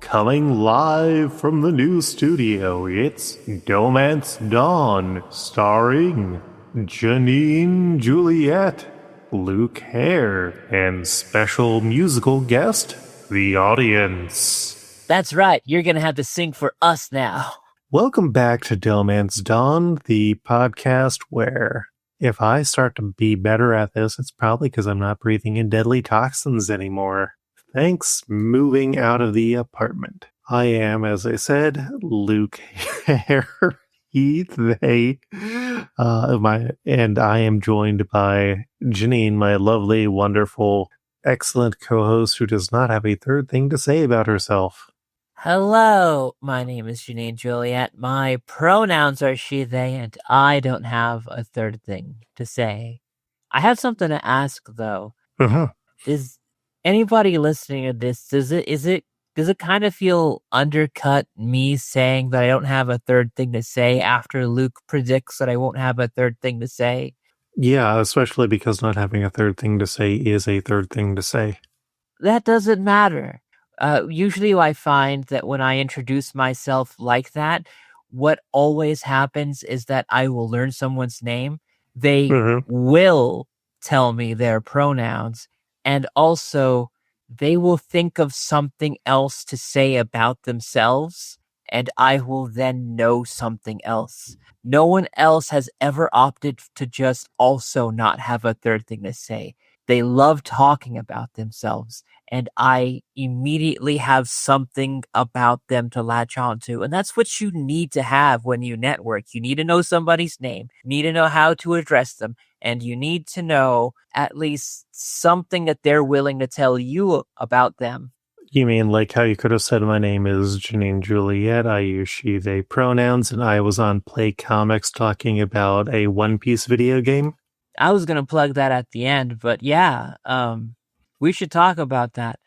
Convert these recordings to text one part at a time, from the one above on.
Coming live from the new studio, it's DohMance Dawn, starring Janine Juliet, Luke Hare, and special musical guest, the audience. That's right, you're gonna have to sing for us now. Welcome back to DohMance Dawn, the podcast where if I start to be better at this, it's probably because I'm not breathing in deadly toxins anymore. Thanks, moving out of the apartment. I am, as I said, Luke Hare, he, they, and I am joined by Janine, my lovely, wonderful, excellent co-host who does not have a third thing to say about herself. Hello, my name is Janine Juliet. My pronouns are she, they, and I don't have a third thing to say. I have something to ask, though. Is anybody listening to this, does it kind of feel undercut me saying that I don't have a third thing to say after Luke predicts that I won't have a third thing to say? Yeah, especially because not having a third thing to say is a third thing to say. That doesn't matter. Usually I find that when I introduce myself like that, what always happens is that I will learn someone's name. They will tell me their pronouns. And also, they will think of something else to say about themselves, and I will then know something else. No one else has ever opted to just also not have a third thing to say. They love talking about themselves, and I immediately have something about them to latch on to. And that's what you need to have when you network. You need to know somebody's name, you need to know how to address them, and you need to know at least something that they're willing to tell you about them. You mean like how you could have said my name is Janine Juliet, I use she, they pronouns, and I was on Play Comics talking about a One Piece video game? I was going to plug that at the end, but yeah, we should talk about that.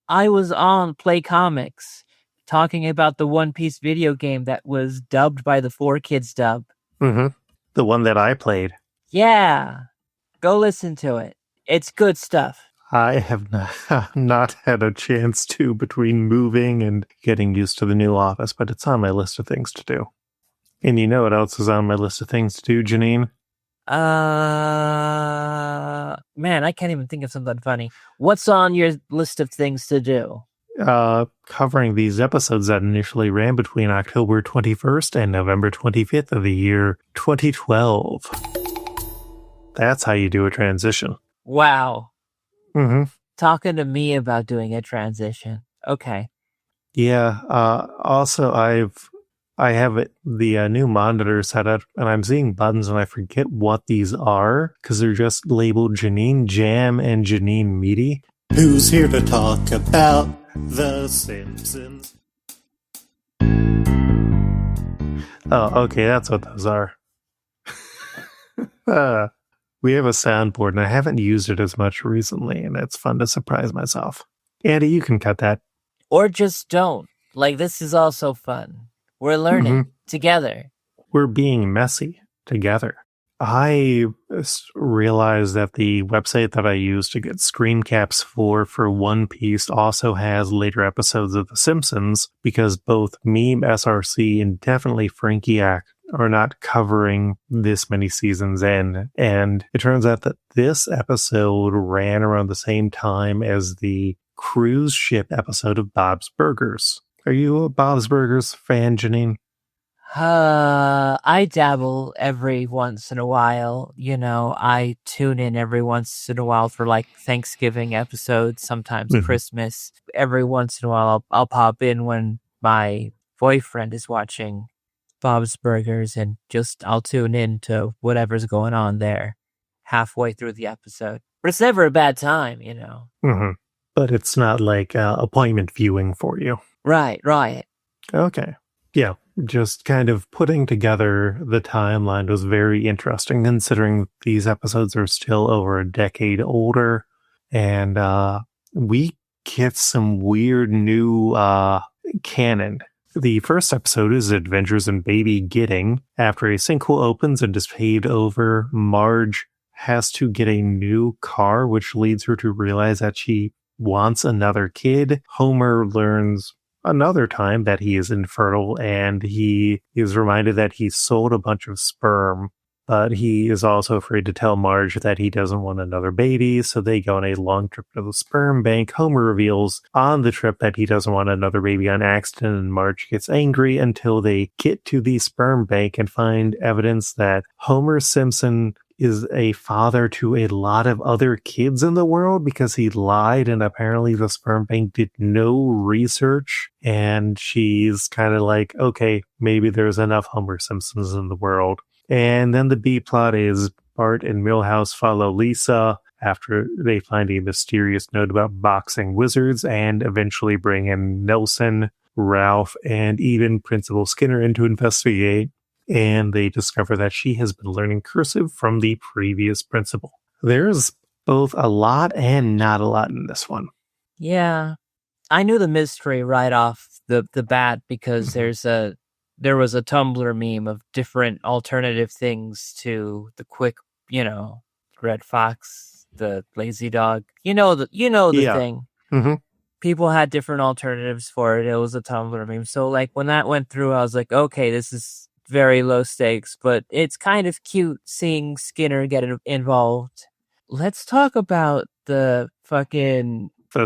I was on Play Comics talking about the One Piece video game that was dubbed by the 4Kids dub. The one that I played. Yeah, go listen to it. It's good stuff. I have not had a chance to between moving and getting used to the new office, but it's on my list of things to do. And you know what else is on my list of things to do, Janine? Man, I can't even think of something funny. What's on your list of things to do? Covering these episodes that initially ran between October 21st and November 25th of the year 2012. That's how you do a transition. Wow. Talking to me about doing a transition. Okay. Yeah. Also, I have the new monitor set up, and I'm seeing buttons, and I forget what these are because they're just labeled Janine Jam and Janine Meaty. Who's here to talk about the Simpsons? Oh, okay, that's what those are. We have a soundboard, and I haven't used it as much recently, and it's fun to surprise myself. Andie, you can cut that. Or just don't. Like, this is also fun. We're learning together. We're being messy together. I realized that the website that I use to get screen caps for One Piece also has later episodes of The Simpsons, because both Meme SRC and definitely Frankiac are not covering this many seasons in. And it turns out that this episode ran around the same time as the cruise ship episode of Bob's Burgers. Are you a Bob's Burgers fan, Janine? I dabble every once in a while. You know, I tune in every once in a while for like Thanksgiving episodes, sometimes Christmas. Every once in a while, I'll pop in when my boyfriend is watching Bob's Burgers, and just I'll tune in to whatever's going on there halfway through the episode. But it's never a bad time, you know. But it's not like appointment viewing for you. Right. Okay. Yeah, just kind of putting together the timeline was very interesting, considering these episodes are still over a decade older, and we get some weird new canon. The first episode is Adventures in Baby Getting, after a sinkhole opens and is paved over. Marge has to get a new car, which leads her to realize that she wants another kid. Homer learns another time that he is infertile, and he is reminded that he sold a bunch of sperm, but he is also afraid to tell Marge that he doesn't want another baby, so they go on a long trip to the sperm bank. Homer reveals on the trip that he doesn't want another baby on accident, and Marge gets angry until they get to the sperm bank and find evidence that Homer Simpson is a father to a lot of other kids in the world because he lied, and apparently the sperm bank did no research, and she's kind of like, okay, maybe there's enough Homer Simpsons in the world. And then the B plot is Bart and Milhouse follow Lisa after they find a mysterious note about boxing wizards and eventually bring in Nelson, Ralph, and even Principal Skinner in to investigate. And they discover that she has been learning cursive from the previous principal. There's both a lot and not a lot in this one. Yeah. I knew the mystery right off the bat because there was a Tumblr meme of different alternative things to the quick, red fox, the lazy dog. The thing. Mm-hmm. People had different alternatives for it. It was a Tumblr meme. So like when that went through, I was like, okay, this is very low stakes, but it's kind of cute seeing Skinner get involved. Let's talk about the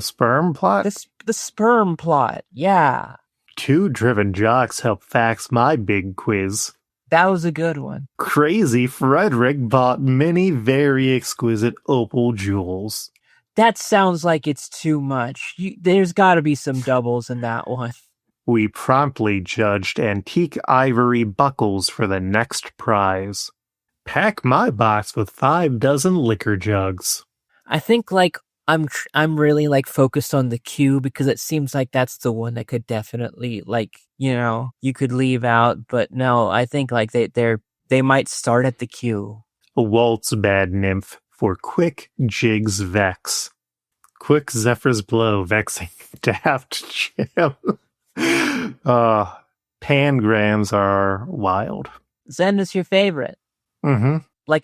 sperm plot? The sperm plot, yeah. 2 driven jocks help fax my big quiz. That was a good one. Crazy Frederick bought many very exquisite opal jewels. That sounds like it's too much. There's got to be some doubles in that one. We promptly judged antique ivory buckles for the next prize. Pack my box with 5 dozen liquor jugs. I think I'm really focused on the Q because it seems like that's the one that could definitely you could leave out, but no, I think they might start at the Q. A waltz bad nymph for quick jigs vex. Quick Zephyr's blow vexing daft Jim. Pangrams are wild. Zen is your favorite. Mm-hmm.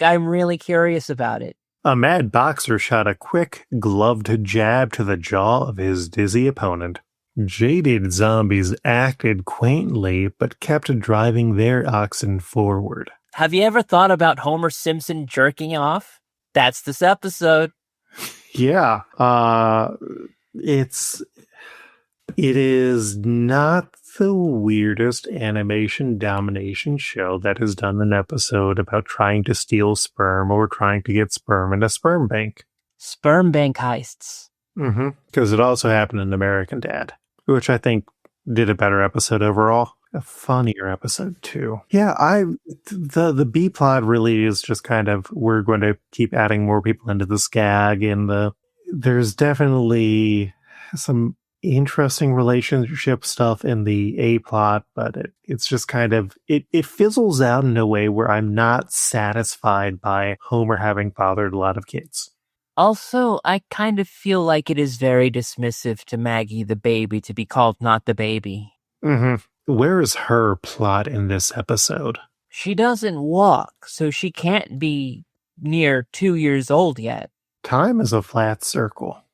I'm really curious about it. A mad boxer shot a quick, gloved jab to the jaw of his dizzy opponent. Jaded zombies acted quaintly, but kept driving their oxen forward. Have you ever thought about Homer Simpson jerking off? That's this episode. Yeah. It is not the weirdest animation domination show that has done an episode about trying to steal sperm or trying to get sperm in a sperm bank. Sperm bank heists. Mm-hmm. Because it also happened in American Dad, which I think did a better episode overall. A funnier episode too. Yeah, the B plot really is just kind of, we're going to keep adding more people into this gag, and there's definitely some interesting relationship stuff in the A plot, but it's just kind of it fizzles out in a way where I'm not satisfied by Homer having fathered a lot of kids. Also, I kind of feel like it is very dismissive to Maggie the baby to be called not the baby. Mm-hmm. Where is her plot in this episode? She doesn't walk, so she can't be near 2 years old yet. Time is a flat circle.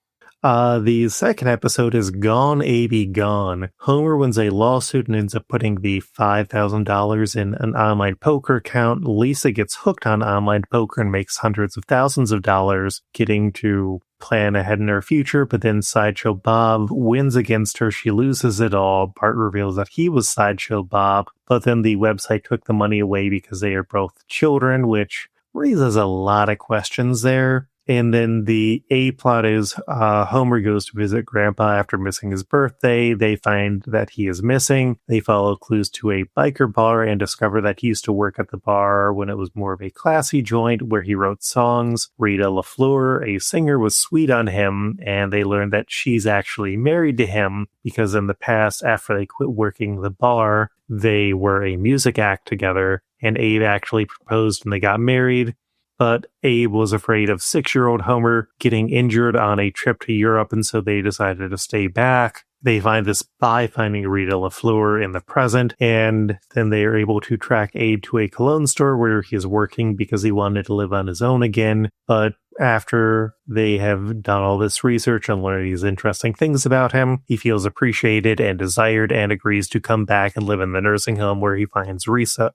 The second episode is Gone A.B. Gone. Homer wins a lawsuit and ends up putting the $5,000 in an online poker account. Lisa gets hooked on online poker and makes hundreds of thousands of dollars, getting to plan ahead in her future, but then Sideshow Bob wins against her. She loses it all. Bart reveals that he was Sideshow Bob, but then the website took the money away because they are both children, which raises a lot of questions there. And then the A plot is Homer goes to visit Grandpa after missing his birthday. They find that he is missing. They follow clues to a biker bar and discover that he used to work at the bar when it was more of a classy joint where he wrote songs. Rita LaFleur, a singer, was sweet on him, and they learn that she's actually married to him because in the past, after they quit working the bar, they were a music act together, and Abe actually proposed when they got married. But Abe was afraid of 6-year-old Homer getting injured on a trip to Europe, and so they decided to stay back. They find this by finding Rita LaFleur in the present, and then they are able to track Abe to a cologne store where he is working because he wanted to live on his own again. But after they have done all this research and learned these interesting things about him, he feels appreciated and desired and agrees to come back and live in the nursing home where he finds Rita,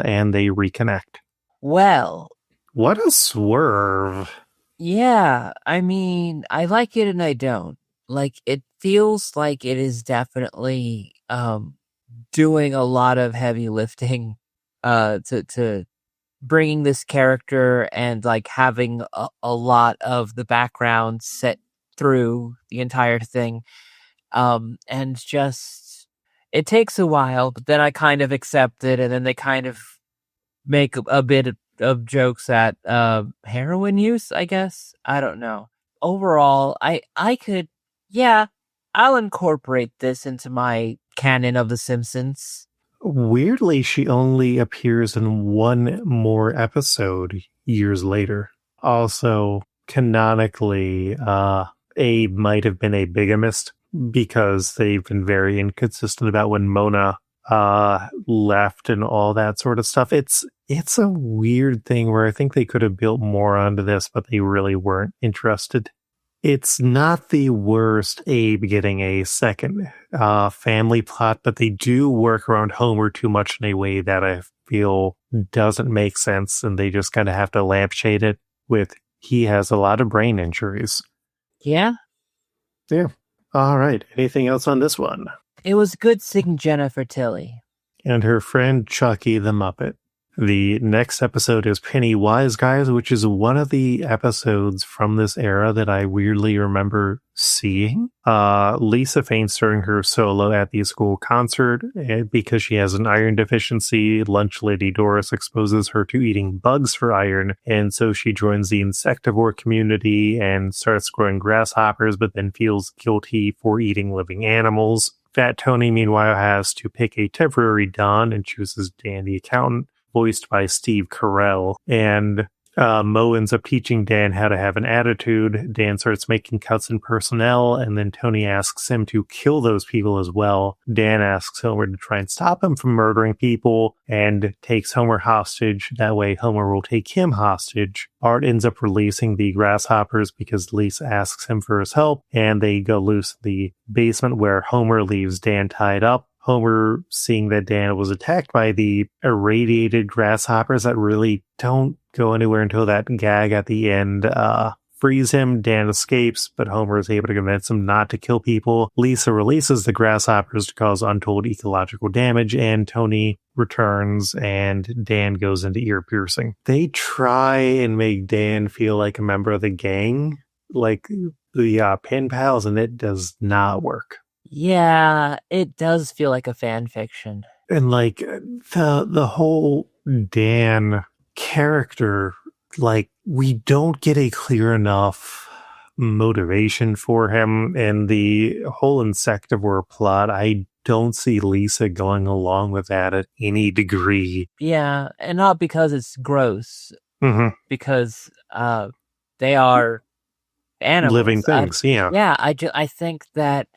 and they reconnect. Well, what a swerve. Yeah, I mean, I like it and I don't. Like, it feels like it is definitely doing a lot of heavy lifting to bringing this character and like having a lot of the background set through the entire thing. And just it takes a while, but then I kind of accept it, and then they kind of make a bit of jokes at heroin use, I guess. I don't know. Overall, I'll incorporate this into my canon of The Simpsons. Weirdly, she only appears in one more episode years later. Also, canonically, Abe might have been a bigamist because they've been very inconsistent about when Mona left and all that sort of stuff. It's a weird thing where I think they could have built more onto this, but they really weren't interested. It's not the worst Abe getting a second family plot, but they do work around Homer too much in a way that I feel doesn't make sense, and they just kind of have to lampshade it with he has a lot of brain injuries. Yeah? Yeah. All right. Anything else on this one? It was good seeing Jennifer Tilly. And her friend Chucky the Muppet. The next episode is Penny Wise Guys, which is one of the episodes from this era that I weirdly remember seeing. Lisa faints during her solo at the school concert because she has an iron deficiency. Lunch Lady Doris exposes her to eating bugs for iron, and so she joins the insectivore community and starts growing grasshoppers, but then feels guilty for eating living animals. Fat Tony, meanwhile, has to pick a temporary Don and chooses Dan the accountant, voiced by Steve Carell. And Mo ends up teaching Dan how to have an attitude. Dan starts making cuts in personnel, and then Tony asks him to kill those people as well. Dan asks Homer to try and stop him from murdering people and takes Homer hostage. That way Homer will take him hostage. Art ends up releasing the grasshoppers because Lisa asks him for his help, and they go loose in the basement where Homer leaves Dan tied up. Homer, seeing that Dan was attacked by the irradiated grasshoppers that really don't go anywhere until that gag at the end, frees him. Dan escapes, but Homer is able to convince him not to kill people. Lisa releases the grasshoppers to cause untold ecological damage, and Tony returns, and Dan goes into ear piercing. They try and make Dan feel like a member of the gang, like the pen pals, and it does not work. Yeah, it does feel like a fan fiction. And like the whole Dan character, like we don't get a clear enough motivation for him, and the whole insectivore plot, I don't see Lisa going along with that at any degree. Yeah, and not because it's gross, because they are animals. Living things, yeah. Yeah, I think that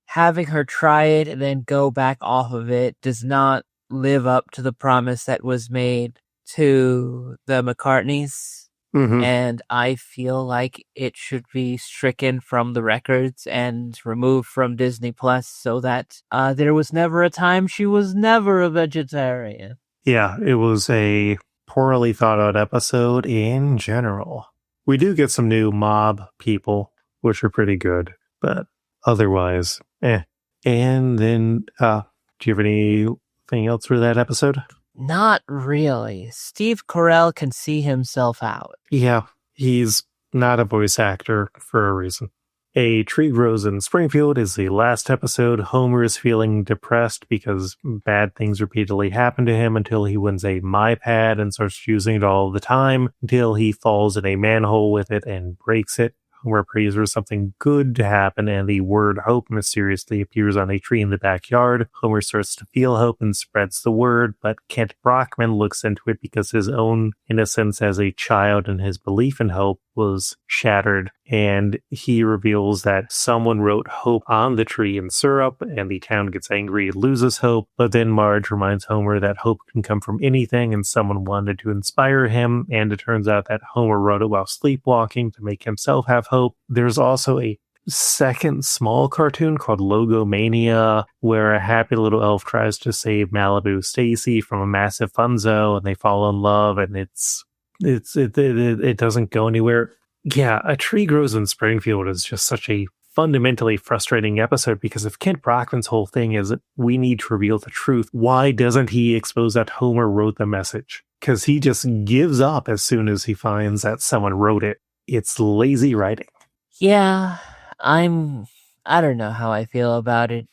having her try it and then go back off of it does not live up to the promise that was made to the McCartneys. And I feel like it should be stricken from the records and removed from Disney Plus so that there was never a time she was never a vegetarian. Yeah, it was a poorly thought out episode in general. We do get some new mob people, which are pretty good, but otherwise, And then, do you have anything else for that episode? Not really. Steve Carell can see himself out. Yeah, he's not a voice actor for a reason. A Tree Grows in Springfield is the last episode. Homer is feeling depressed because bad things repeatedly happen to him until he wins a MyPad and starts using it all the time until he falls in a manhole with it and breaks it. Homer prays for something good to happen, and the word hope mysteriously appears on a tree in the backyard. Homer starts to feel hope and spreads the word, but Kent Brockman looks into it because his own innocence as a child and his belief in hope was shattered, and he reveals that someone wrote hope on the tree in syrup, and the town gets angry and loses hope. But then Marge reminds Homer that hope can come from anything, and someone wanted to inspire him, and it turns out that Homer wrote it while sleepwalking to make himself have hope. There's also a second small cartoon called Logomania, where a happy little elf tries to save Malibu Stacy from a massive funzo, and they fall in love, and it doesn't go anywhere. Yeah, A Tree Grows in Springfield is just such a fundamentally frustrating episode, because if Kent Brockman's whole thing is that we need to reveal the truth, why doesn't he expose that Homer wrote the message? Because he just gives up as soon as he finds that someone wrote it. It's lazy writing. Yeah. I don't know how I feel about it.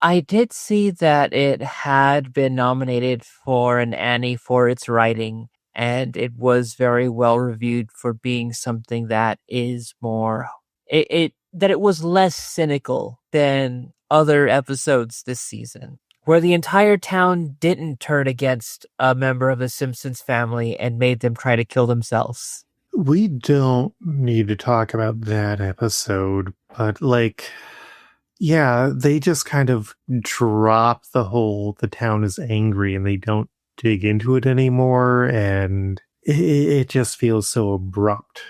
I did see that it had been nominated for an Annie for its writing, and it was very well reviewed for being something that is more, that it was less cynical than other episodes this season, where the entire town didn't turn against a member of the Simpsons family and made them try to kill themselves. We don't need to talk about that episode, but yeah, they just kind of drop the town is angry, and they don't dig into it anymore, and it just feels so abrupt.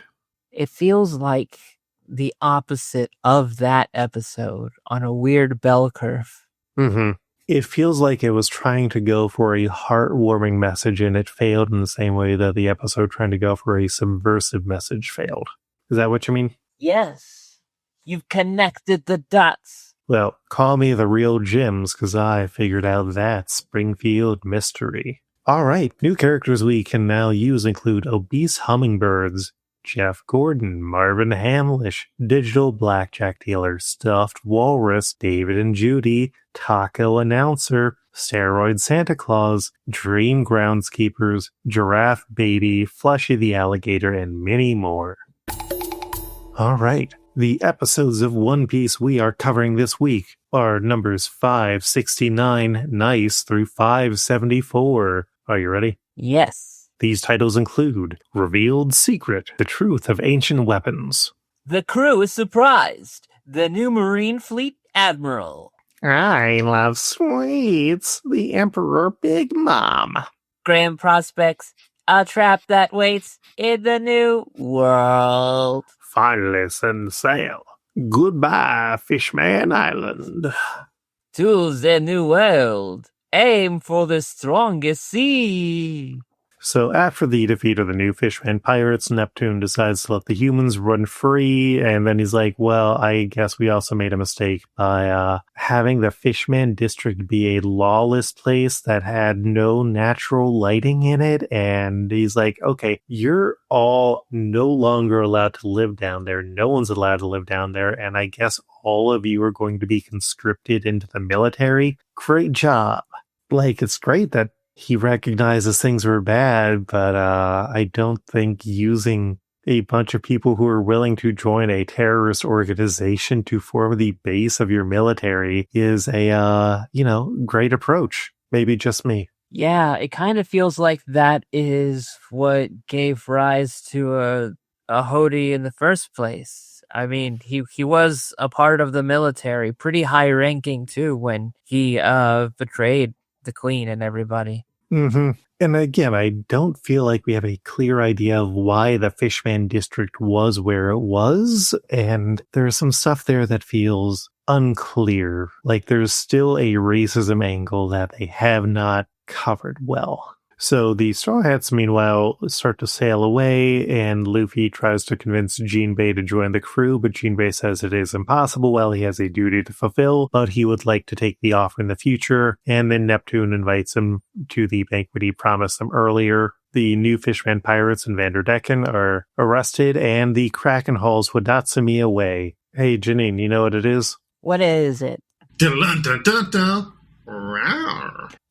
It feels like the opposite of that episode on a weird bell curve. Mm-hmm. It feels like it was trying to go for a heartwarming message, and it failed in the same way that the episode trying to go for a subversive message failed. Is that what you mean? Yes. You've connected the dots. Well, call me the real Jims, because I figured out that Springfield mystery. All right, new characters we can now use include Obese Hummingbirds, Jeff Gordon, Marvin Hamlish, Digital Blackjack Dealer, Stuffed Walrus, David and Judy, Taco Announcer, Steroid Santa Claus, Dream Groundskeepers, Giraffe Baby, Flushy the Alligator, and many more. All right, the episodes of One Piece we are covering this week are numbers 569 nice through 574. Are you ready? Yes. These titles include Revealed Secret, The Truth of Ancient Weapons. The crew is surprised. The new Marine Fleet Admiral. I love sweets. The Emperor Big Mom. Grand prospects. A trap that waits in the new world. Finally set sail. Goodbye, Fishman Island. To the new world. Aim for the strongest sea. So after the defeat of the new Fishman pirates, Neptune decides to let the humans run free, and then he's like, well, I guess we also made a mistake by having the Fishman district be a lawless place that had no natural lighting in it, and he's like, okay, you're all no longer allowed to live down there. No one's allowed to live down there, and I guess all of you are going to be conscripted into the military. Great job. It's great that he recognizes things were bad, but I don't think using a bunch of people who are willing to join a terrorist organization to form the base of your military is a, great approach. Maybe just me. Yeah, it kind of feels like that is what gave rise to a Hody in the first place. I mean, he was a part of the military, pretty high ranking too, when he betrayed the Queen and everybody. Mm-hmm. And again, I don't feel like we have a clear idea of why the Fishman district was where it was, and there's some stuff there that feels unclear. There's still a racism angle that they have not covered well. So the Straw Hats, meanwhile, start to sail away, and Luffy tries to convince Jinbei to join the crew, but Jinbei says it is impossible while he has a duty to fulfill, but he would like to take the offer in the future, and then Neptune invites him to the banquet he promised them earlier. The new Fishman pirates and Vanderdecken are arrested, and the Kraken hauls Wadatsumi away. Hey, Janine, you know what it is? What is it? Dun, dun, dun, dun.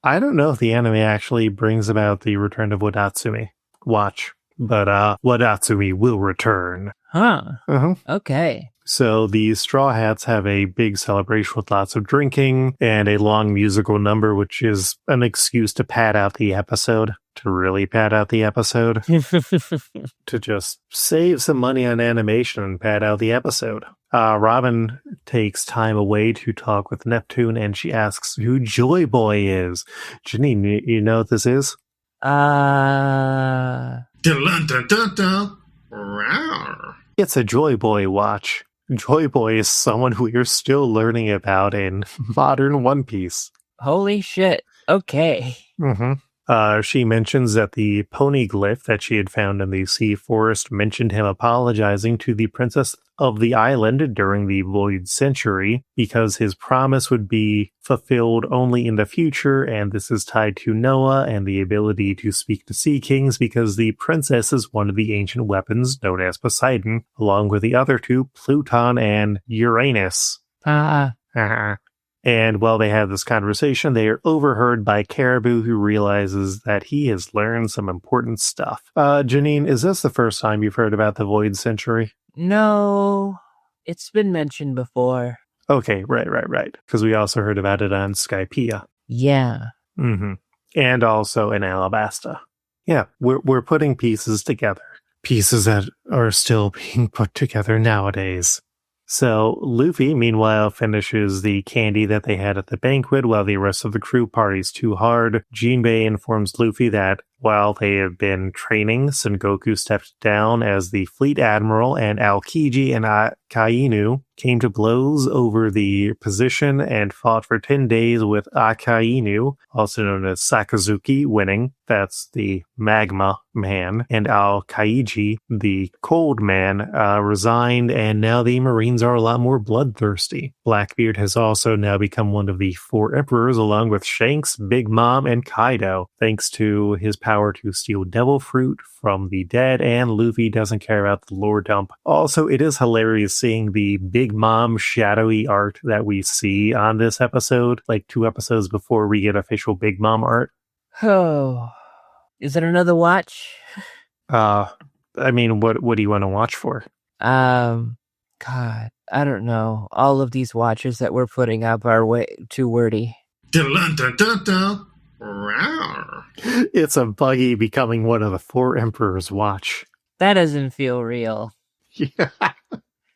I don't know if the anime actually brings about the return of Wadatsumi. Watch. But Wadatsumi will return. Huh. Uh-huh. Okay. So the Straw Hats have a big celebration with lots of drinking and a long musical number, which is an excuse to pad out the episode. to really pad out the episode. To just save some money on animation and pad out the episode. Robin takes time away to talk with Neptune, and she asks who Joyboy is. Janine, you know what this is? Dun, dun, dun, dun. Rawr. It's a Joyboy watch. Joyboy is someone who you're still learning about in modern One Piece. Holy shit. Okay. She mentions that the pony glyph that she had found in the sea forest mentioned him apologizing to the princess of the island during the Void Century because his promise would be fulfilled only in the future, and this is tied to Noah and the ability to speak to sea kings because the princess is one of the ancient weapons known as Poseidon, along with the other two, Pluton and Uranus. And while they have this conversation, they are overheard by Caribou, who realizes that he has learned some important stuff. Janine, is this the first time you've heard about the Void Century? No, it's been mentioned before. Okay, right. Because we also heard about it on Skypiea. Yeah. And also in Alabasta. Yeah, we're putting pieces together. Pieces that are still being put together nowadays. So Luffy, meanwhile, finishes the candy that they had at the banquet while the rest of the crew parties too hard. Jinbei informs Luffy that while they have been training, Sengoku stepped down as the fleet admiral, and Aokiji and Akainu came to blows over the position and fought for 10 days with Akainu, also known as Sakazuki, winning. That's the magma man. And Aokiji, the cold man, resigned, and now the Marines are a lot more bloodthirsty. Blackbeard has also now become one of the 4 emperors, along with Shanks, Big Mom, and Kaido, thanks to his power to steal devil fruit from the dead, and Luffy doesn't care about the lore dump. Also, it is hilarious seeing the Big Mom shadowy art that we see on this episode, like 2 episodes before we get official Big Mom art. Oh, is it another watch? I mean, what do you want to watch for? God, I don't know. All of these watches that we're putting up are way too wordy. Dun, dun, dun, dun. Rawr. It's a buggy becoming one of the 4 emperors watch. That doesn't feel real. Yeah.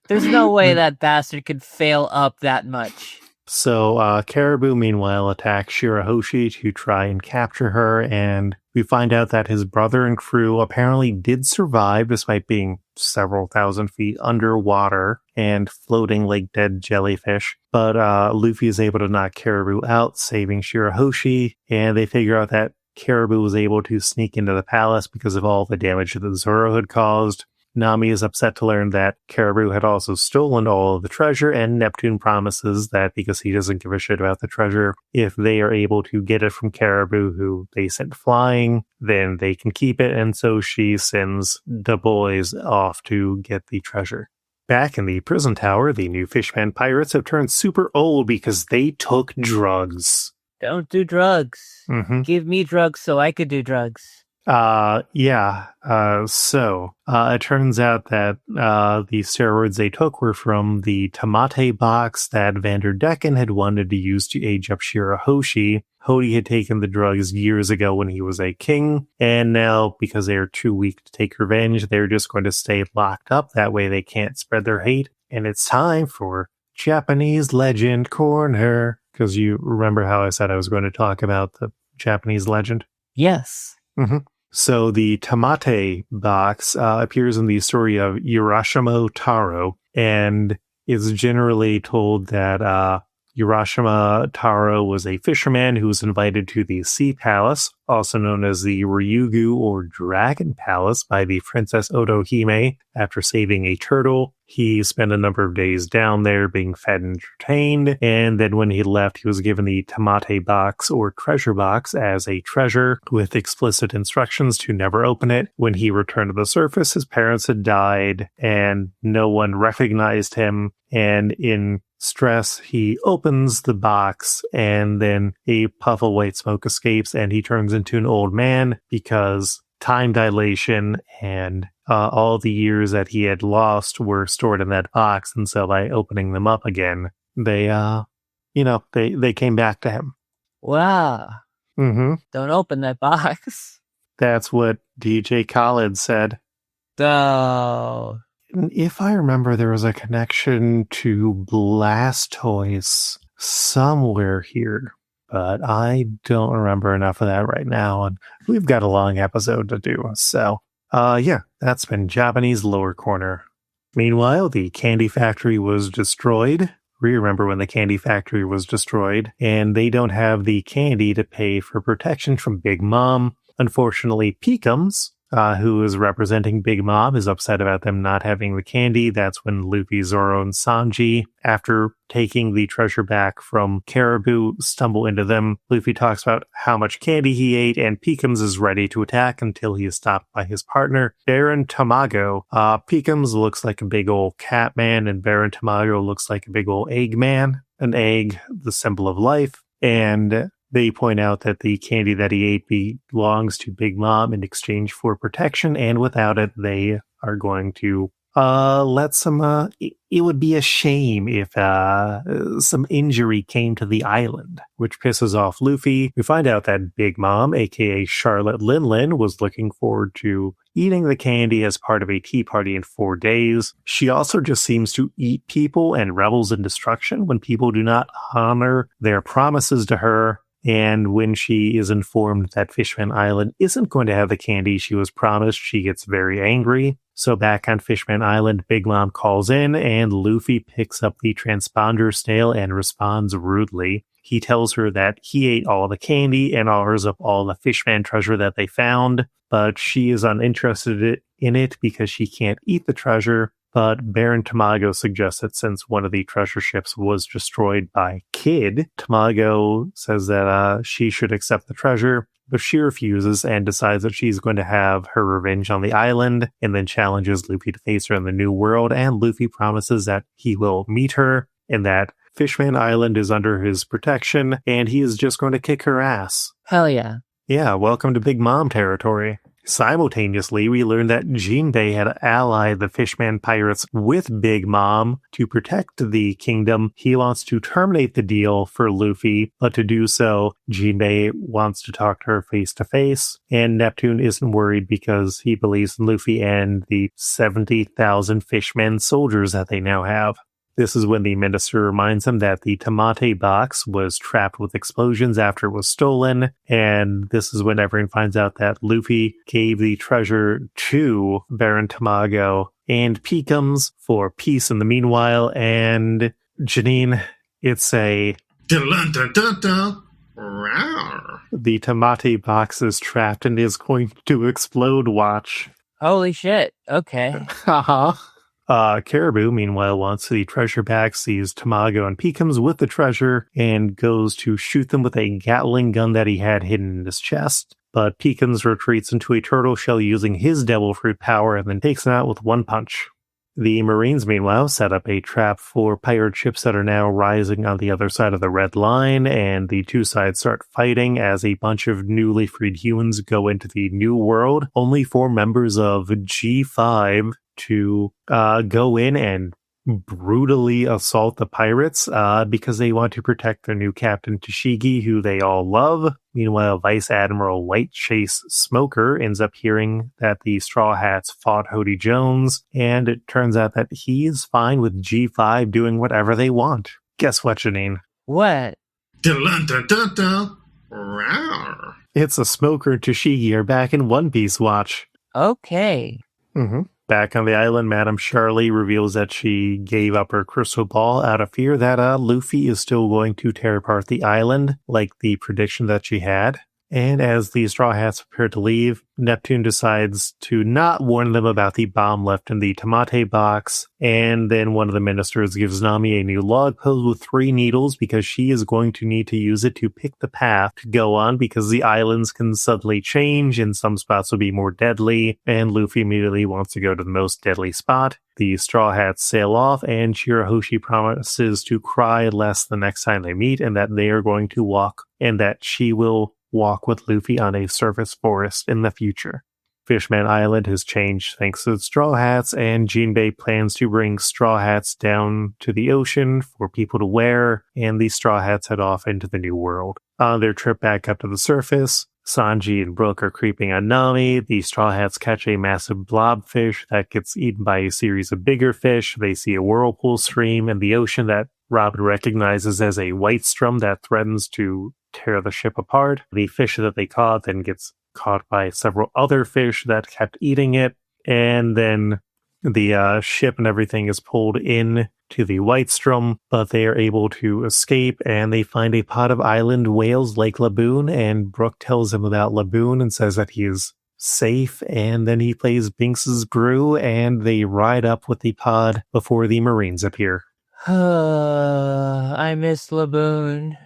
There's no way that bastard could fail up that much. So Caribou, meanwhile, attacks Shirahoshi to try and capture her, and we find out that his brother and crew apparently did survive despite being several thousand feet underwater and floating like dead jellyfish. But Luffy is able to knock Caribou out, saving Shirahoshi, and they figure out that Caribou was able to sneak into the palace because of all the damage that Zoro had caused. Nami is upset to learn that Caribou had also stolen all of the treasure, and Neptune promises that because he doesn't give a shit about the treasure, if they are able to get it from Caribou, who they sent flying, then they can keep it, and so she sends the boys off to get the treasure. Back in the prison tower, the new Fishman pirates have turned super old because they took drugs. Don't do drugs. Give me drugs so I could do drugs. So it turns out that the steroids they took were from the Tamate box that Vanderdecken had wanted to use to age up Shirahoshi. Hody had taken the drugs years ago when he was a king, and now, because they are too weak to take revenge, they're just going to stay locked up. That way they can't spread their hate. And it's time for Japanese Legend Corner. Because you remember how I said I was going to talk about the Japanese legend? Yes. So the Tamate box appears in the story of Urashima Taro, and is generally told that Urashima Taro was a fisherman who was invited to the Sea Palace, also known as the Ryugu or Dragon Palace, by the Princess Otohime. After saving a turtle, he spent a number of days down there being fed and entertained, and then when he left, he was given the Tamate box or treasure box as a treasure with explicit instructions to never open it. When he returned to the surface, his parents had died and no one recognized him, and in stress, he opens the box and then a puff of white smoke escapes and he turns into an old man because time dilation and all the years that he had lost were stored in that box. And so by opening them up again, they came back to him. Wow. Mm-hmm. Don't open that box. That's what DJ Khaled said. Oh. If I remember, there was a connection to Blastoise somewhere here, but I don't remember enough of that right now, and we've got a long episode to do, so, yeah, that's been Japanese Lower Corner. Meanwhile, the candy factory was destroyed. We remember when the candy factory was destroyed, and they don't have the candy to pay for protection from Big Mom. Unfortunately, Peekums, who is representing Big Mom, is upset about them not having the candy. That's when Luffy, Zoro, and Sanji, after taking the treasure back from Caribou, stumble into them. Luffy talks about how much candy he ate, and Peekums is ready to attack until he is stopped by his partner, Baron Tamago. Peekums looks like a big old cat man, and Baron Tamago looks like a big old egg man. An egg, the symbol of life, and they point out that the candy that he ate belongs to Big Mom in exchange for protection, and without it, they are going to let some, it would be a shame if some injury came to the island, which pisses off Luffy. We find out that Big Mom, aka Charlotte Linlin, was looking forward to eating the candy as part of a tea party in 4 days. She also just seems to eat people and revels in destruction when people do not honor their promises to her. And when she is informed that Fishman Island isn't going to have the candy she was promised, she gets very angry. So back on Fishman Island, Big Mom calls in, and Luffy picks up the transponder snail and responds rudely. He tells her that he ate all the candy and offers up all the Fishman treasure that they found, but she is uninterested in it because she can't eat the treasure. But Baron Tamago suggests that since one of the treasure ships was destroyed by Kid, Tamago says that she should accept the treasure, but she refuses and decides that she's going to have her revenge on the island, and then challenges Luffy to face her in the new world, and Luffy promises that he will meet her, and that Fishman Island is under his protection, and he is just going to kick her ass. Hell yeah. Yeah, welcome to Big Mom territory. Simultaneously, we learned that Jinbei had allied the Fishman pirates with Big Mom to protect the kingdom. He wants to terminate the deal for Luffy, but to do so, Jinbei wants to talk to her face to face, and Neptune isn't worried because he believes in Luffy and the 70,000 Fishman soldiers that they now have. This is when the minister reminds him that the Tamate box was trapped with explosions after it was stolen, and this is when everyone finds out that Luffy gave the treasure to Baron Tamago and Peekums for peace in the meanwhile, and Janine, it's a... Dun-dun-dun-dun-dun. The Tamate box is trapped and is going to explode, watch. Holy shit, okay. Haha. Caribou, meanwhile, wants the treasure back, sees Tamago and Peekums with the treasure, and goes to shoot them with a Gatling gun that he had hidden in his chest. But Peekums retreats into a turtle shell using his devil fruit power and then takes them out with one punch. The Marines, meanwhile, set up a trap for pirate ships that are now rising on the other side of the Red Line, and the two sides start fighting as a bunch of newly freed humans go into the New World, only for members of G5 to go in and brutally assault the pirates because they want to protect their new captain Tashigi, who they all love. Meanwhile, Vice Admiral Whitechase Smoker ends up hearing that the Straw Hats fought Hody Jones, and it turns out that he's fine with G5 doing whatever they want. Guess what, Janine? What? Dun-dun-dun-dun-dun. It's a Smoker and Tashigi are back in One Piece, watch. Okay. Mm-hmm. Back on the island, Madame Charlie reveals that she gave up her crystal ball out of fear that Luffy is still going to tear apart the island, like the prediction that she had. And as the Straw Hats prepare to leave, Neptune decides to not warn them about the bomb left in the Tamate box, and then one of the ministers gives Nami a new log pose with 3 needles because she is going to need to use it to pick the path to go on because the islands can suddenly change and some spots will be more deadly, and Luffy immediately wants to go to the most deadly spot. The Straw Hats sail off, and Shirahoshi promises to cry less the next time they meet, and that they are going to walk, and that she will walk with Luffy on a surface forest in the future. Fishman Island has changed thanks to the Straw Hats, and Jinbei plans to bring Straw Hats down to the ocean for people to wear, and the Straw Hats head off into the New World. On their trip back up to the surface, Sanji and Brooke are creeping on Nami. The Straw Hats catch a massive blobfish that gets eaten by a series of bigger fish. They see a whirlpool stream in the ocean that Robin recognizes as a white strum that threatens to tear the ship apart. The fish that they caught then gets caught by several other fish that kept eating it. And then the ship and everything is pulled in to the White Strum, but they are able to escape, and they find a pod of island whales like Laboon, and Brooke tells him about Laboon and says that he is safe, and then he plays Binks's brew, and they ride up with the pod before the Marines appear. I miss Laboon.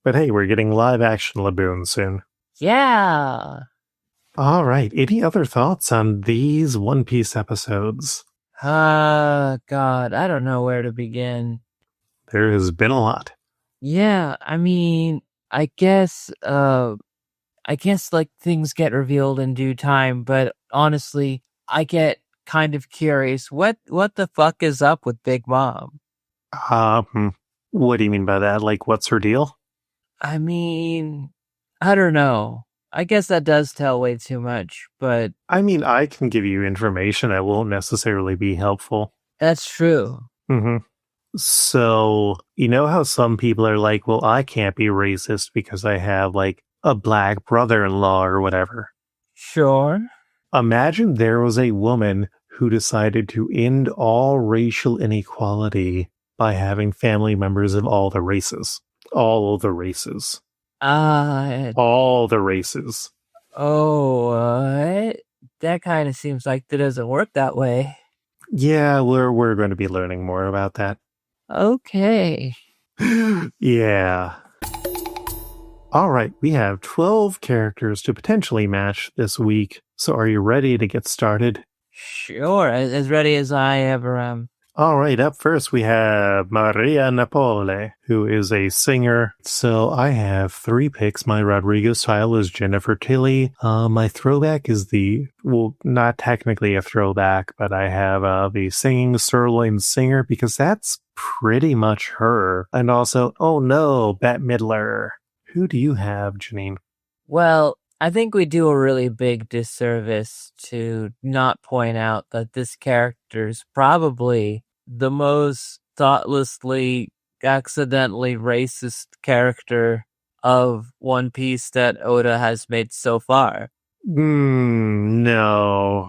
But hey, we're getting live action Laboon soon. Yeah. All right, any other thoughts on these One Piece episodes? God, I don't know where to begin. There has been a lot. Yeah, I mean, I guess like things get revealed in due time, but honestly, I get kind of curious. What the fuck is up with Big Mom? What do you mean by that? Like, what's her deal? I mean, I don't know. I guess that does tell way too much, but... I mean, I can give you information that won't necessarily be helpful. That's true. So, you know how some people are like, well, I can't be racist because I have, like, a black brother-in-law or whatever. Sure. Imagine there was a woman who decided to end all racial inequality by having family members of all the races. All the races. All the races. Oh, that kind of seems like it doesn't work that way. Yeah, we're going to be learning more about that. Okay. Yeah. All right, we have 12 characters to potentially match this week. So are you ready to get started? Sure, as ready as I ever am. All right, up first we have Maria Napoli, who is a singer. So I have 3 picks. My Rodrigo style is Jennifer Tilly. My throwback is not technically a throwback, but I have the singing Sirloin Singer because that's pretty much her. And also, oh no, Bette Midler. Who do you have, Janine? Well, I think we do a really big disservice to not point out that this character's probably the most thoughtlessly, accidentally racist character of One Piece that Oda has made so far. No.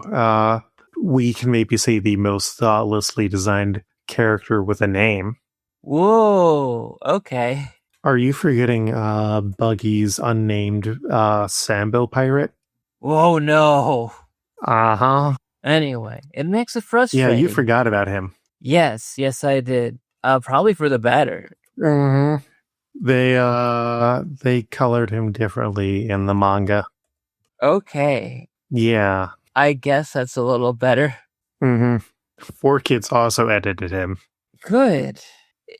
We can maybe say the most thoughtlessly designed character with a name. Whoa, okay. Are you forgetting Buggy's unnamed Sambo pirate? Whoa, no. Uh-huh. Anyway, it makes it frustrating. Yeah, you forgot about him. Yes, I did. Probably for the better. Mm-hmm. They colored him differently in the manga. Okay. Yeah. I guess that's a little better. 4Kids also edited him. Good.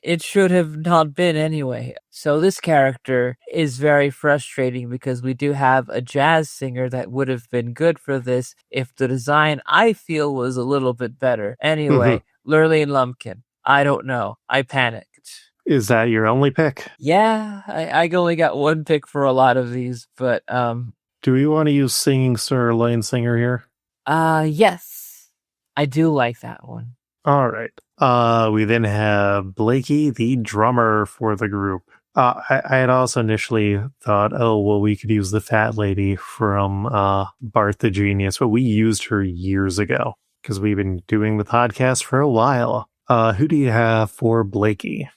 It should have not been anyway. So this character is very frustrating because we do have a jazz singer that would have been good for this if the design, I feel, was a little bit better. Anyway, Lurleen Lumpkin. I don't know. I panicked. Is that your only pick? Yeah, I only got one pick for a lot of these, but do we want to use Singing Sirloin Singer here? Yes. I do like that one. All right. We then have Blakey, the drummer for the group. I had also initially thought, we could use the fat lady from Bart the Genius, but we used her years ago because we've been doing the podcast for a while. Who do you have for Blakey?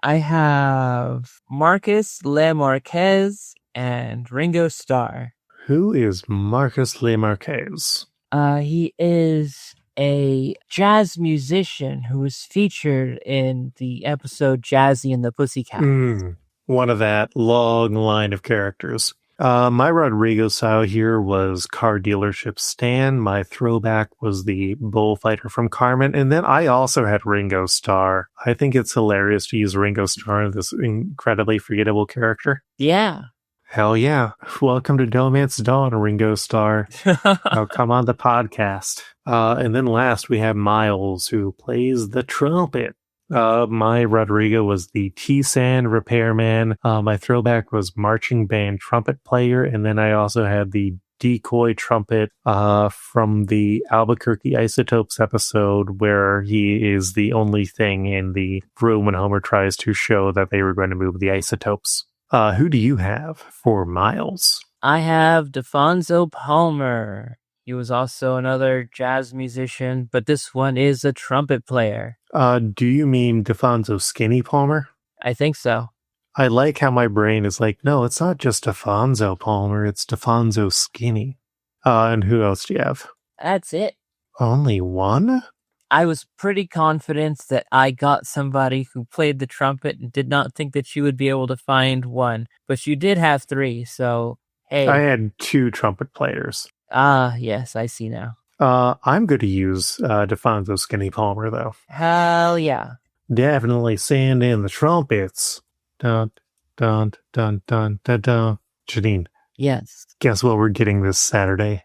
I have Marcus Le Marquez and Ringo Starr. Who is Marcus Le Marquez? He is a jazz musician who was featured in the episode Jazzy and the Pussycats. One of that long line of characters. My Rodrigo style here was car dealership Stan. My throwback was the bullfighter from Carmen. And then I also had Ringo Starr. I think it's hilarious to use Ringo Starr, this incredibly forgettable character. Yeah. Hell yeah. Welcome to DohMance Dawn, Ringo Starr. Now come on the podcast. And then last we have Miles, who plays the trumpet. My Rodrigo was the T-Sand repairman. My throwback was marching band trumpet player, and then I also had the decoy trumpet from the Albuquerque Isotopes episode where he is the only thing in the room when Homer tries to show that they were going to move the isotopes. Who do you have for Miles? I have DeFonso Palmer. He was also another jazz musician, but this one is a trumpet player. Do you mean DeFonso Skinny Palmer? I think so. I like how my brain is like, no, it's not just DeFonso Palmer, it's DeFonso Skinny. And who else do you have? That's it. Only one? I was pretty confident that I got somebody who played the trumpet and did not think that you would be able to find one. But you did have 3, so hey. I had 2 trumpet players. Yes, I see now. I'm going to use DeFonso Skinny Palmer, though. Hell yeah. Definitely send in the trumpets. Dun, dun, dun, dun, dun, dun. Janine. Yes. Guess what we're getting this Saturday?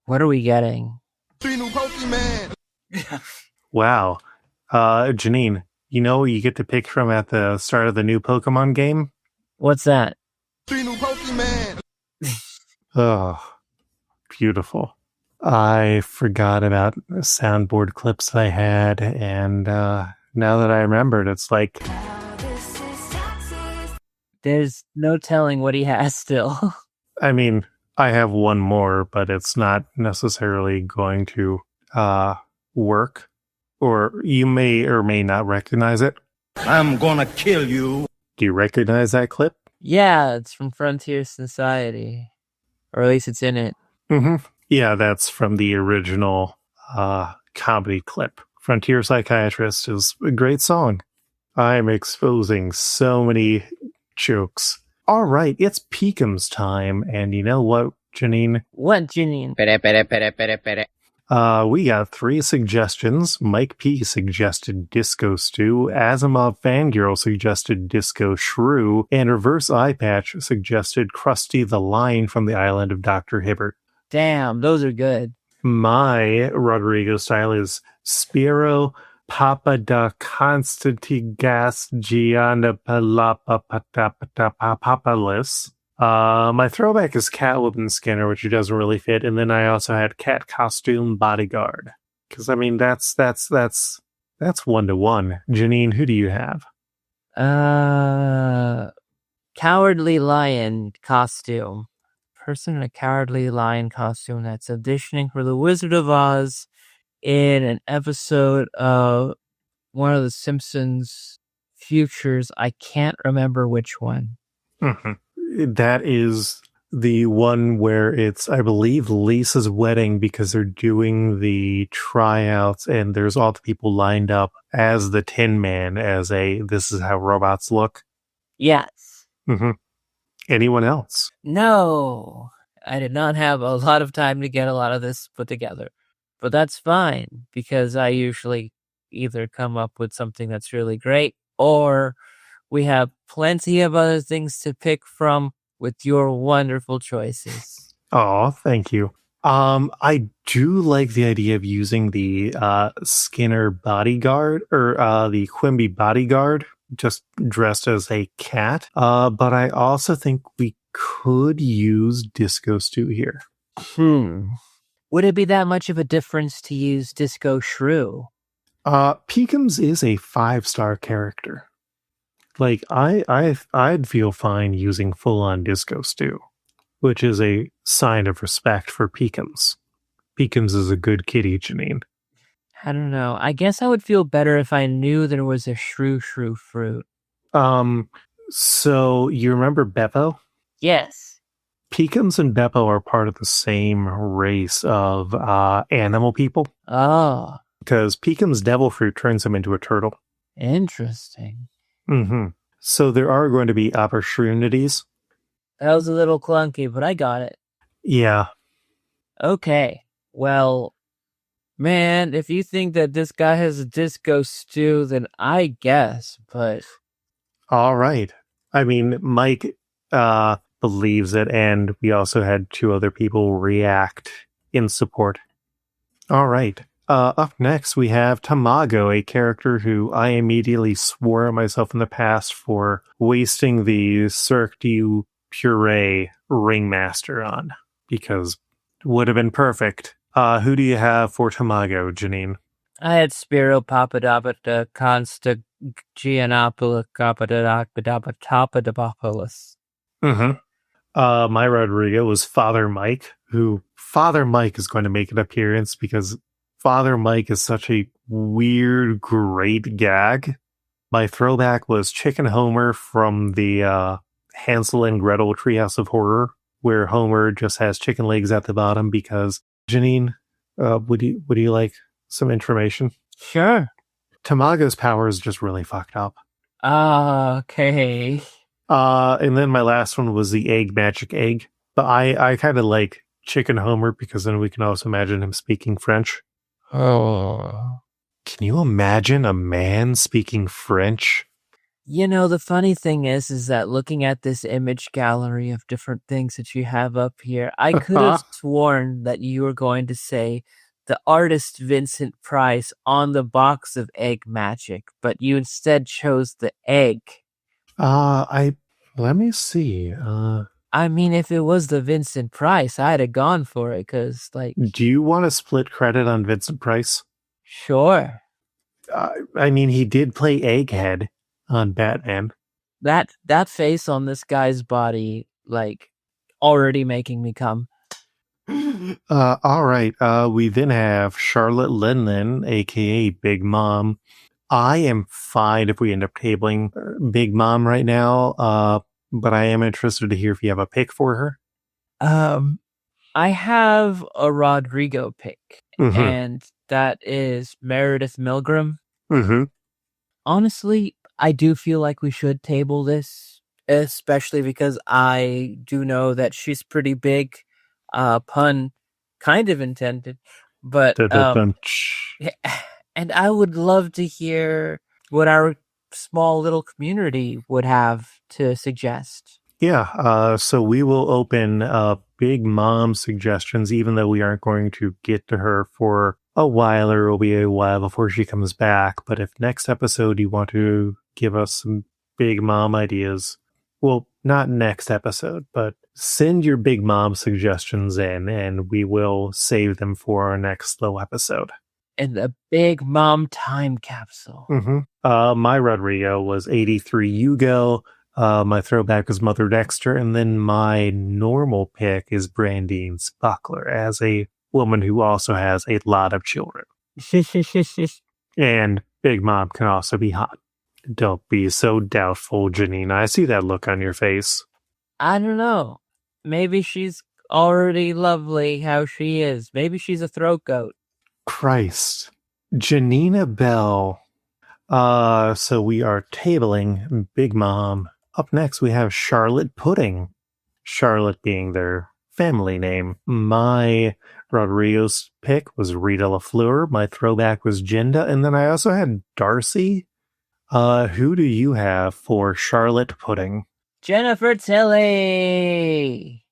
What are we getting? 3 new Pokemon. Wow. Janine, you know what you get to pick from at the start of the new Pokemon game? What's that? 3 new Pokemon. Oh, beautiful. I forgot about the soundboard clips that I had, and now that I remembered, it's like... There's no telling what he has still. I mean, I have one more, but it's not necessarily going to work. Or you may or may not recognize it. I'm gonna kill you. Do you recognize that clip? Yeah, it's from Frontier Society. Or at least it's in it. Mm-hmm. Yeah, that's from the original comedy clip. Frontier Psychiatrist is a great song. I'm exposing so many jokes. All right, it's Peekham's time, and you know what, Janine? What, Janine? We got 3 suggestions. Mike P suggested Disco Stew, Asimov Fangirl suggested Disco Shrew, and Reverse Eye Patch suggested Krusty the Lion from the Island of Dr. Hibbert. Damn, those are good. My Rodrigo style is Spiro Papa da Constantigas Gianna Papalis. My throwback is Catwoman Skinner, which doesn't really fit, and then I also had Cat Costume Bodyguard. Because I mean that's 1-to-1. Janine, who do you have? Cowardly Lion costume. Person in a Cowardly Lion costume that's auditioning for The Wizard of Oz in an episode of one of the Simpsons futures. I can't remember which one. Mm-hmm. That is the one where it's, I believe, Lisa's wedding because they're doing the tryouts and there's all the people lined up as the Tin Man as this is how robots look. Yes. Mm-hmm. Anyone else? No, I did not have a lot of time to get a lot of this put together. But that's fine, because I usually either come up with something that's really great, or we have plenty of other things to pick from with your wonderful choices. Oh, thank you. I do like the idea of using the Skinner bodyguard, or the Quimby bodyguard, just dressed as a cat. But I also think we could use Disco Stew here. Would it be that much of a difference to use Disco Shrew? Peekham's is a 5-star character. Like, I'd feel fine using full-on Disco Stew, which is a sign of respect for Peekham's. Peekham's is a good kitty, Janine. I don't know. I guess I would feel better if I knew there was a Shrew fruit. So you remember Beppo? Yes. Peekham's and Beppo are part of the same race of animal people. Oh. Because Peekham's devil fruit turns him into a turtle. Interesting. Mm-hmm. So there are going to be opportunities. That was a little clunky, but I got it. Yeah. Okay. Well, man, if you think that this guy has a Disco Stew, then I guess, but... All right. I mean, Mike believes it, and we also had 2 other people react in support. All right. Up next, we have Tamago, a character who I immediately swore at myself in the past for wasting the Cirque du Puree Ringmaster on, because it would have been perfect. Who do you have for Tamago, Janine? I had Spiro Papadopoulos Consta Giannopoulos Papadopoulos. My Rodrigo was Father Mike, who Father Mike is going to make an appearance because Father Mike is such a weird, great gag. My throwback was Chicken Homer from the Hansel and Gretel Treehouse of Horror, where Homer just has chicken legs at the bottom because Janine, would you like some information? Sure. Tamago's power is just really fucked up. Okay. And then my last one was the egg magic egg. But I kind of like Chicken Homer because then we can also imagine him speaking French. Oh. Can you imagine a man speaking French? You know, the funny thing is that looking at this image gallery of different things that you have up here, I could have sworn that you were going to say the artist Vincent Price on the box of Egg Magic, but you instead chose the egg. Let me see. I mean, if it was the Vincent Price, I'd have gone for it, because, like... Do you want to split credit on Vincent Price? Sure. I mean, he did play Egghead on Batman. That face on this guy's body, like, already making me come. All right. We then have Charlotte Linlin, aka Big Mom. I am fine if we end up tabling Big Mom right now, but I am interested to hear if you have a pick for her. I have a Rodrigo pick, and that is Meredith Milgram. Honestly, I do feel like we should table this, especially because I do know that she's pretty big. Pun kind of intended, but and I would love to hear what our small little community would have to suggest. Yeah, so we will open Big Mom suggestions, even though we aren't going to get to her for a while, or it will be a while before she comes back. But if next episode you want to give us some Big Mom ideas, well, not next episode, but send your Big Mom suggestions in, and we will save them for our next slow episode. In the Big Mom time capsule. My Rodrigo was 83 Hugo. My throwback was Mother Dexter, and then my normal pick is Brandine Spuckler as a woman who also has a lot of children. And Big Mom can also be hot. Don't be so doubtful, Janine. I see that look on your face. I don't know. Maybe she's already lovely how she is. Maybe she's a throat goat. Christ. Janina Bell. So we are tabling Big Mom. Up next, we have Charlotte Pudding. Charlotte being their family name. My Rodrigo's pick was Rita LaFleur. My throwback was Jinda. And then I also had Darcy. Who do you have for Charlotte Pudding? Jennifer Tilly.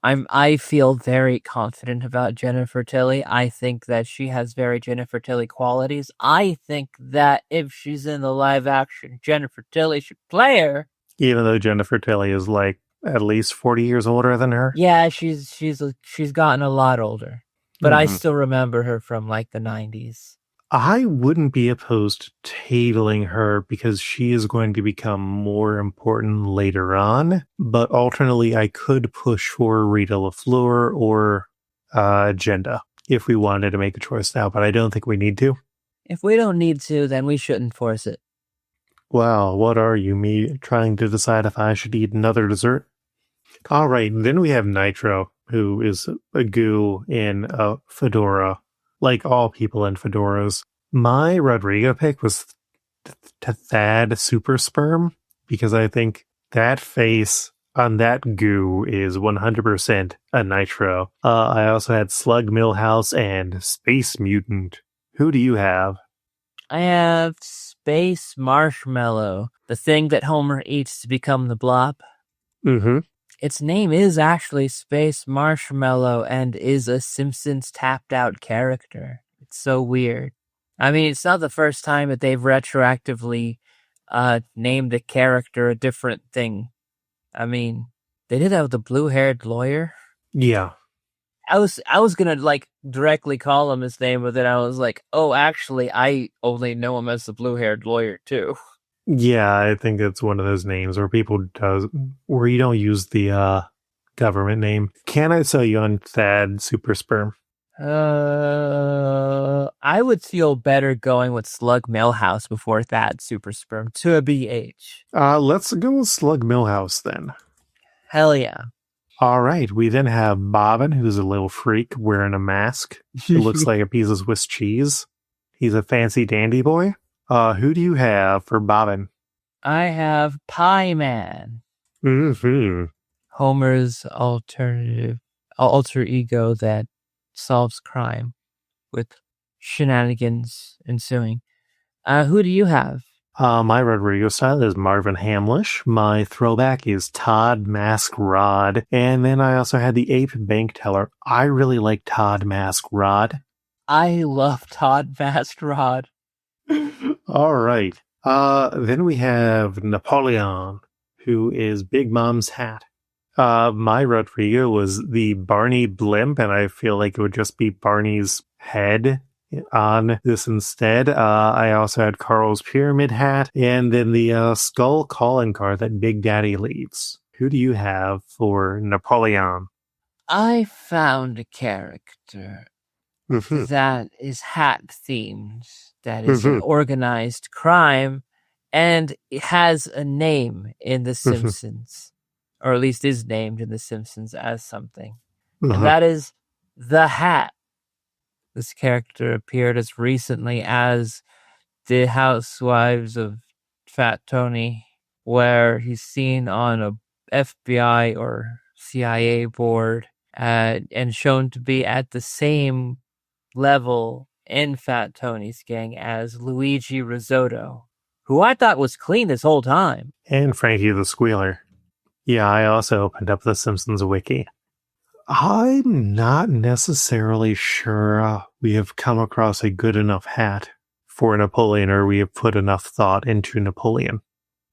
I feel very confident about Jennifer Tilly. I think that she has very Jennifer Tilly qualities. I think that if she's in the live action, Jennifer Tilly should play her. Even though Jennifer Tilly is like at least 40 years older than her? Yeah, she's gotten a lot older. But I still remember her from like the 90s. I wouldn't be opposed to tabling her because she is going to become more important later on. But alternately, I could push for Rita LaFleur or Jenda if we wanted to make a choice now, but I don't think we need to. If we don't need to, then we shouldn't force it. Wow, what are you, me trying to decide if I should eat another dessert? All right, then we have Nitro, who is a goo in a fedora. Like all people in fedoras. My Rodrigo pick was Thad Super Sperm, because I think that face on that goo is 100% a Nitro. I also had Slug Millhouse and Space Mutant. Who do you have? I have Space Marshmallow, the thing that Homer eats to become the Blob. its name is actually Space Marshmallow and is a Simpsons tapped out character. It's so weird. I mean, it's not the first time that they've retroactively named a character a different thing. I mean, they did that with the blue-haired lawyer. Yeah. I was gonna like directly call him his name, but then I was like, oh, actually, I only know him as the blue-haired lawyer too. Yeah, I think it's one of those names where where you don't use the government name. Can I sell you on Thad Super Sperm? I would feel better going with Slug Millhouse before Thad Super Sperm to a BH. Let's go with Slug Millhouse then. Hell yeah. All right, we then have Bobbin, who's a little freak wearing a mask. He looks like a piece of Swiss cheese. He's a fancy dandy boy. Who do you have for Bobbin? I have Pie Man. Mm-hmm. Homer's alter ego that solves crime with shenanigans ensuing. Who do you have? My Rodrigo style is Marvin Hamlish. My throwback is Todd Mask Rod. And then I also had the Ape Bank Teller. I really like Todd Mask Rod. I love Todd Mask Rod. All right. Then we have Napoleon, who is Big Mom's hat. My Rodrigo was the Barney Blimp, and I feel like it would just be Barney's head on this instead. I also had Carl's pyramid hat, and then the skull calling card that Big Daddy leaves. Who do you have for Napoleon? I found a character that is hat themed, that is an organized crime, and it has a name in The Simpsons, or at least is named in The Simpsons as something. And that is the Hat. This character appeared as recently as The Housewives of Fat Tony, where he's seen on a FBI or CIA board and shown to be at the same level in Fat Tony's gang as Luigi Risotto, who I thought was clean this whole time. And Frankie the Squealer. Yeah, I also opened up the Simpsons wiki. I'm not necessarily sure we have come across a good enough hat for Napoleon, or we have put enough thought into Napoleon.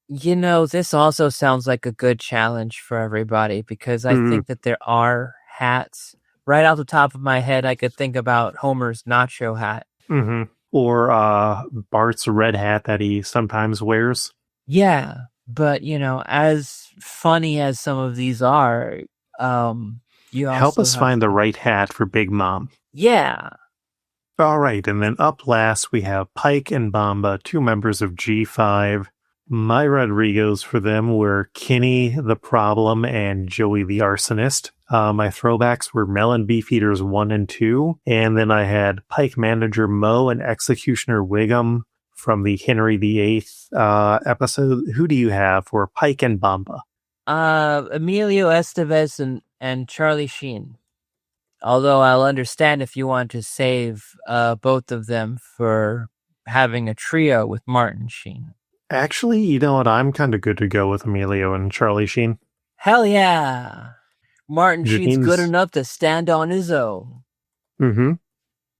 You know, this also sounds like a good challenge for everybody, because I think that there are hats. Right off the top of my head, I could think about Homer's nacho hat. Or Bart's red hat that he sometimes wears. Yeah, but, you know, as funny as some of these are, you also help us find the right hat for Big Mom. Yeah. All right, and then up last we have Pike and Bomba, two members of G5. My Rodrigos for them were Kenny the Problem and Joey the Arsonist. My throwbacks were Melon Beefeaters 1 and 2. And then I had Pike Manager Mo and Executioner Wiggum from the Henry VIII episode. Who do you have for Pike and Bomba? Emilio Estevez and Charlie Sheen. Although I'll understand if you want to save both of them for having a trio with Martin Sheen. Actually, you know what? I'm kind of good to go with Emilio and Charlie Sheen. Hell yeah! Martin Sheen's good enough to stand on his own.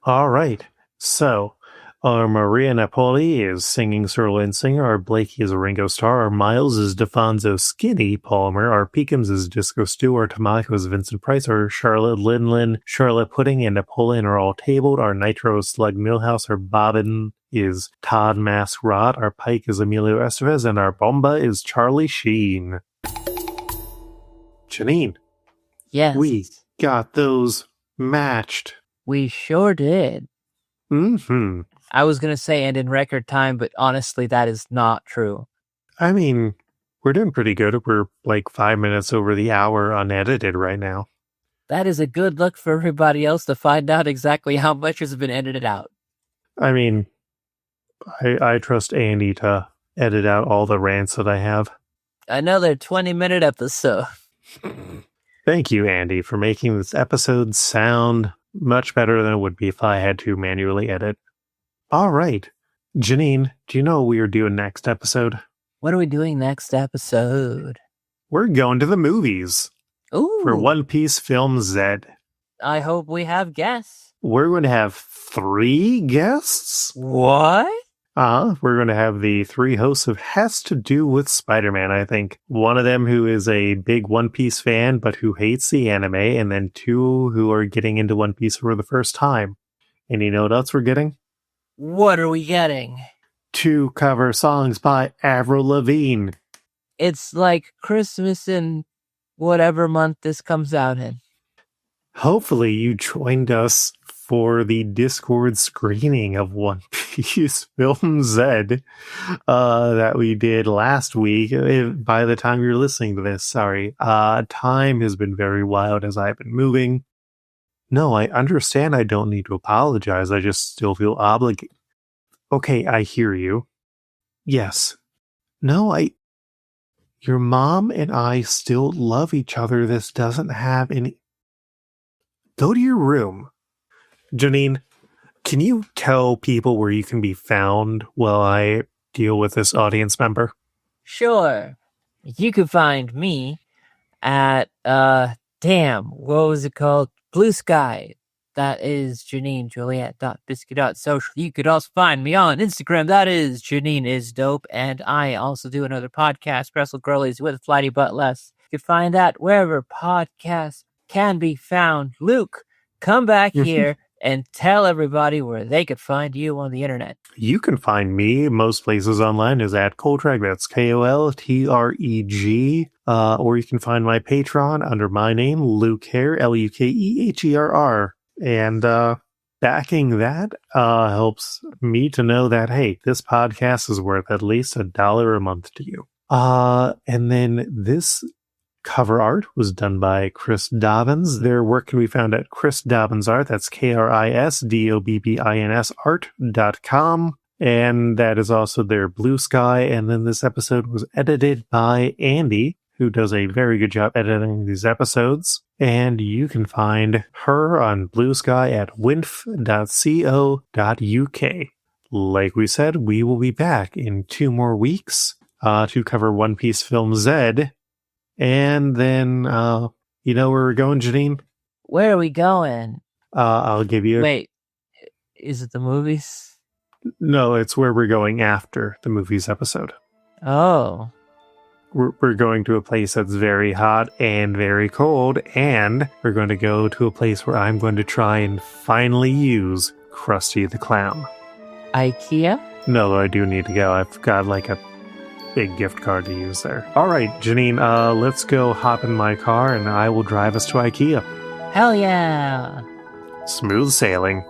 All right. So, our Maria Napoli is singing Sir Lynn Singer. Our Blakey is Ringo Starr. Our Miles is DeFonso Skinny Palmer. Our Peekums is Disco Stew. Our Tamako is Vincent Price. Our Charlotte Linlin, Charlotte Pudding, and Napoleon are all tabled. Our Nitro is Slug Millhouse. Our Bobbin is Todd Mask Rod. Our Pike is Emilio Estevez. And our Bomba is Charlie Sheen. Janine. Yes. We got those matched. We sure did. I was going to say, and in record time, but honestly, that is not true. I mean, we're doing pretty good. We're like 5 minutes over the hour unedited right now. That is a good look for everybody else to find out exactly how much has been edited out. I mean, I trust Andie to edit out all the rants that I have. Another 20-minute episode. Thank you, Andie, for making this episode sound much better than it would be if I had to manually edit. All right. Janine, do you know what we are doing next episode? What are we doing next episode? We're going to the movies. Ooh. for One Piece Film Z. I hope we have guests. We're going to have 3 guests. What? We're going to have the 3 hosts of Has to Do with Spider-Man, I think. One of them who is a big One Piece fan, but who hates the anime, and then 2 who are getting into One Piece for the first time. And you know what else we're getting? What are we getting? 2 cover songs by Avril Lavigne. It's like Christmas in whatever month this comes out in. Hopefully you joined us for the Discord screening of One Piece Film Z that we did last week. By the time you're listening to this, sorry. Time has been very wild as I've been moving. No, I understand I don't need to apologize. I just still feel obligated. Okay, I hear you. Yes. No, Your mom and I still love each other. This doesn't have any... Go to your room. Janine, can you tell people where you can be found while I deal with this audience member? Sure. You can find me at, what was it called? Blue Sky. That is JanineJuliet.biscuit.social. You could also find me on Instagram. That is Janine is dope. And I also do another podcast, Wrestle Girlies with Flighty But Less. You can find that wherever podcasts can be found. Luke, come back here and tell everybody where they could find you on the internet. You can find me most places online is at Koltreg. That's KOLTREG. Or you can find my Patreon under my name, Luke Hair, LUKEHERR. And backing that helps me to know that, hey, this podcast is worth at least $1 a month to you. And then this cover art was done by Kris Dobbins. Their work can be found at Kris Dobbins Art. That's KrisDobbins art.com. And that is also their Blue Sky. And then this episode was edited by Andie, who does a very good job editing these episodes. And you can find her on Blue Sky at winf.co.uk. Like we said, we will be back in 2 more weeks to cover One Piece Film Z. And then, you know where we're going, Janine? Where are we going? I'll give you... Wait, is it the movies? No, it's where we're going after the movies episode. Oh. We're going to a place that's very hot and very cold, and we're going to go to a place where I'm going to try and finally use Krusty the Clown. IKEA? No, I do need to go. I've got like a big gift card to use there. All right, Janine, let's go hop in my car and I will drive us to IKEA. Hell yeah! Smooth sailing.